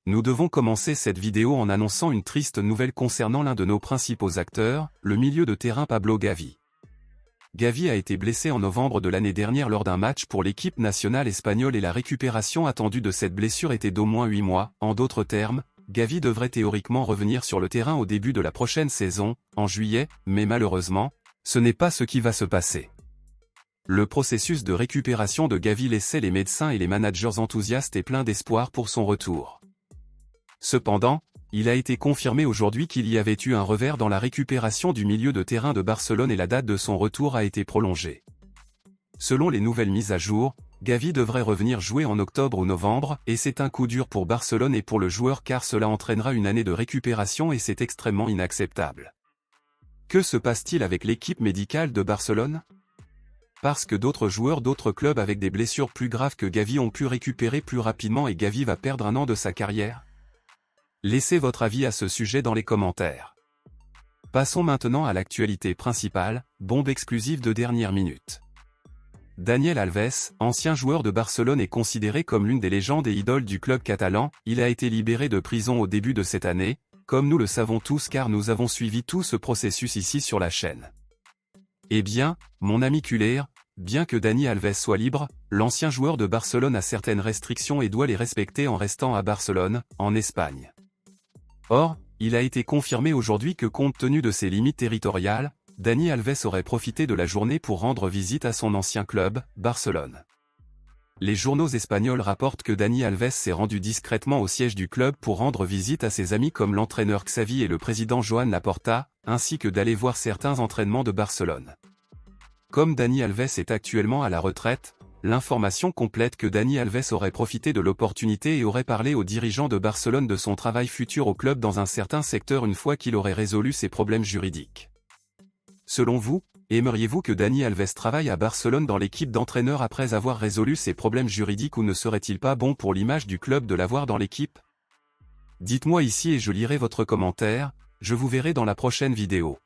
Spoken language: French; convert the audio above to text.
Nous devons commencer cette vidéo en annonçant une triste nouvelle concernant l'un de nos principaux acteurs, le milieu de terrain Pablo Gavi. Gavi a été blessé en novembre de l'année dernière lors d'un match pour l'équipe nationale espagnole et la récupération attendue de cette blessure était d'au moins 8 mois. En d'autres termes, Gavi devrait théoriquement revenir sur le terrain au début de la prochaine saison, en juillet, mais malheureusement, ce n'est pas ce qui va se passer. Le processus de récupération de Gavi laissait les médecins et les managers enthousiastes et pleins d'espoir pour son retour. Cependant, il a été confirmé aujourd'hui qu'il y avait eu un revers dans la récupération du milieu de terrain de Barcelone et la date de son retour a été prolongée. Selon les nouvelles mises à jour, Gavi devrait revenir jouer en octobre ou novembre, et c'est un coup dur pour Barcelone et pour le joueur car cela entraînera une année de récupération et c'est extrêmement inacceptable. Que se passe-t-il avec l'équipe médicale de Barcelone ? Parce que d'autres joueurs d'autres clubs avec des blessures plus graves que Gavi ont pu récupérer plus rapidement et Gavi va perdre un an de sa carrière ? Laissez votre avis à ce sujet dans les commentaires. Passons maintenant à l'actualité principale, bombe exclusive de dernière minute. Daniel Alves, ancien joueur de Barcelone est considéré comme l'une des légendes et idoles du club catalan, il a été libéré de prison au début de cette année, comme nous le savons tous car nous avons suivi tout ce processus ici sur la chaîne. Eh bien, mon ami Culer, bien que Dani Alves soit libre, l'ancien joueur de Barcelone a certaines restrictions et doit les respecter en restant à Barcelone, en Espagne. Or, il a été confirmé aujourd'hui que compte tenu de ses limites territoriales, Dani Alves aurait profité de la journée pour rendre visite à son ancien club, Barcelone. Les journaux espagnols rapportent que Dani Alves s'est rendu discrètement au siège du club pour rendre visite à ses amis comme l'entraîneur Xavi et le président Joan Laporta, ainsi que d'aller voir certains entraînements de Barcelone. Comme Dani Alves est actuellement à la retraite, l'information complète que Dani Alves aurait profité de l'opportunité et aurait parlé aux dirigeants de Barcelone de son travail futur au club dans un certain secteur une fois qu'il aurait résolu ses problèmes juridiques. Selon vous, aimeriez-vous que Dani Alves travaille à Barcelone dans l'équipe d'entraîneur après avoir résolu ses problèmes juridiques ou ne serait-il pas bon pour l'image du club de l'avoir dans l'équipe? Dites-moi ici et je lirai votre commentaire, je vous verrai dans la prochaine vidéo.